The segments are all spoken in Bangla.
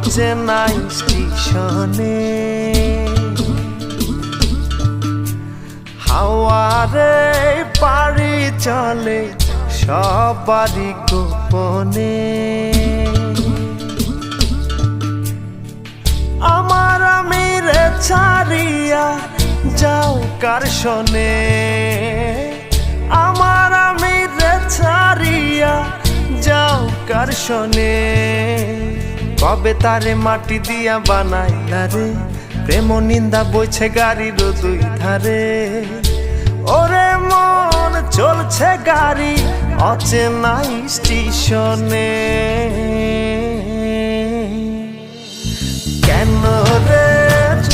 অচেনা স্টেশনে হাওয়ারে পাড়ি চলে সবারই গোপনে। আমার আমিরে ছাড়িয়া যাও কার শোনে, আমার আমিরে ছাড়িয়া যাও কার শোনে। কবে তারে মাটি দিয়া বানাইলা রে, প্রেম নিন্দা বইছে গাড়ির দুই ধারে। ওরে মন চলছে গাড়ি অচেনা স্টেশনে, কেন রে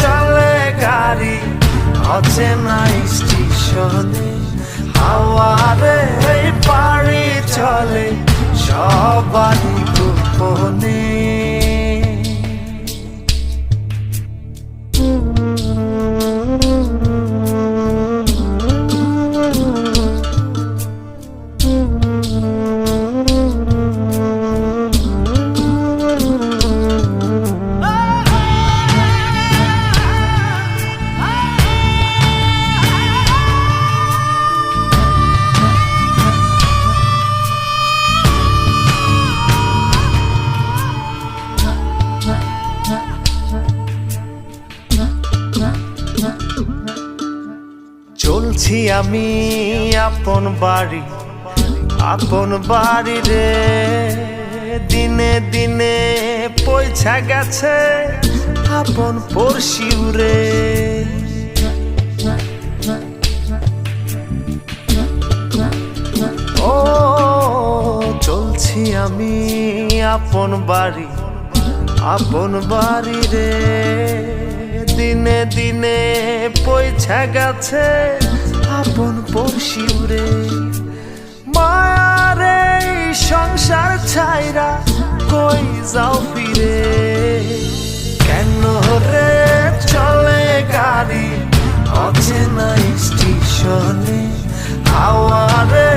চলে গাড়ি অচেনা স্টেশনে। হাওয়ারে পাড়ি চলে সবারই গোপনে। চলছি আমি আপন বাড়ি রে, দিনে দিনে পয়সা গেছে আপন পড়শিও রে। ও চলছি আমি আপন বাড়ি রে, দিনে দিনে পয়সা গেছে আপন পড়শিও রে। মায়ারে সংসার ছাইরা কই যাও ফিরে, কেন রে চলে গাড়ি অচেনা স্টেশনে। হাওয়ারে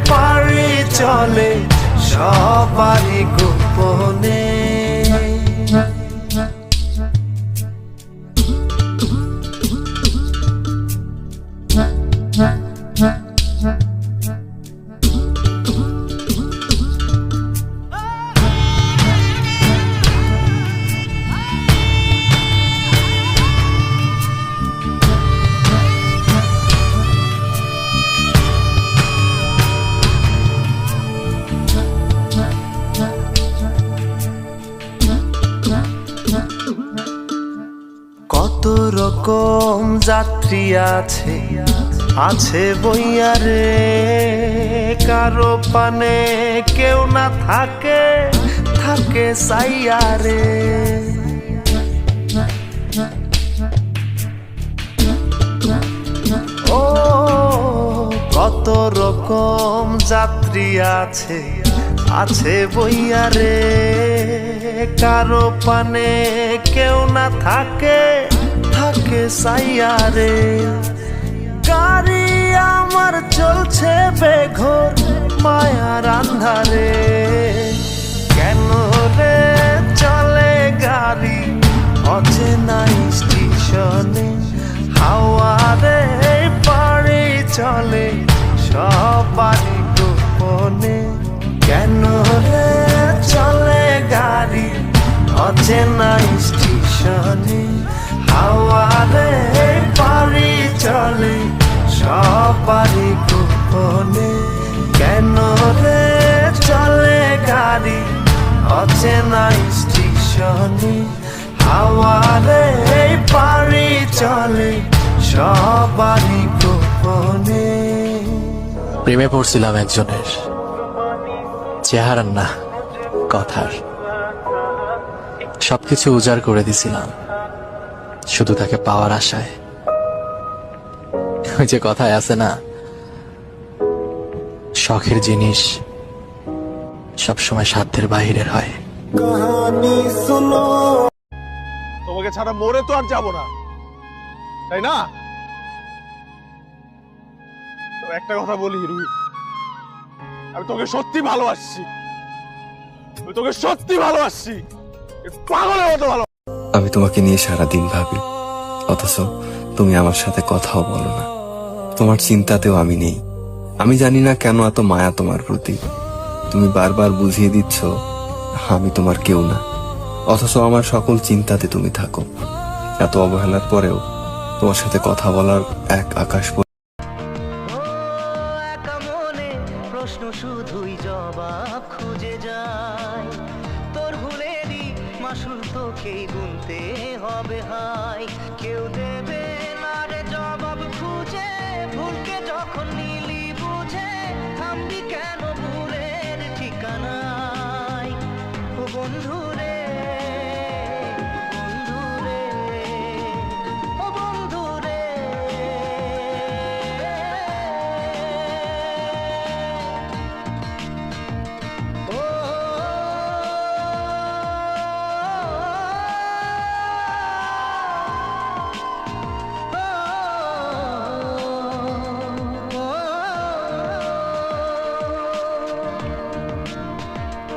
পাড়ি চলে সবারই গোপনে। কত রকম যাত্রী আছে বইয়া রে, কারো পানে কেউ না থাকে সাইয়া রে। ও কত রকম যাত্রী আছে বইয়া রে, কারো পানে কেউ না থাকে সাইয়া রে। গাড়ি আমার চলছে বেঘোর মায়ার আন্ধারে, কেন রে চলে গাড়ি অচেনা স্টেশনে। হাওয়ারে পাড়ি চলে সবারই গোপনে, কেন রে চলে গাড়ি অচেনা স্টেশনে। হাওয়ারে পাড়ি চলে সবারই গোপনে, কেন রে চলে গাড়ি অচেনা স্টেশনে। হাওয়ারে পাড়ি চলে সবারই গোপনে। প্রেমে পড়ছিলাম একজনের, চেহারার না কথার, সবকিছু উজাড় করে দিছিলাম শুধু তাকে পাওয়ার আশায়। ওই যে কথায় আছে না, শখের জিনিস সবসময় সাধ্যের বাহিরের হয়। তোমাকে ছাড়া মরে তো আর যাবো না, তাই না? একটা কথা বলি রুহি, আমি তোকে সত্যি ভালোবাসছি, পাগলের মতো ভালো। আমি তোমাকে নিয়ে সারাদিন ভাবি, অথচ তুমি আমার সাথে কথাও বলো না। তোমার চিন্তাতেও আমি নেই। আমি জানি না কেন এত মায়া তোমার প্রতি। তুমি বারবার বুঝিয়ে দিচ্ছ আমি তোমার কেউ না, অথচ আমার সকল চিন্তাতে তুমি থাকো। এত অবহেলার পরেও তোমার সাথে কথা বলার এক আকাশ একা মনে প্রশ্ন শুধুই জবাব খুঁজে যায়। তোর ভুলেরই মাসুল তোকেই গুনতে হবে হাই। কেউ দেবে না রে জবাব খুঁজে, ভুলকে যখন নিলি বুঝে থামবি কেন ভুলের ঠিকানায়। ও বন্ধু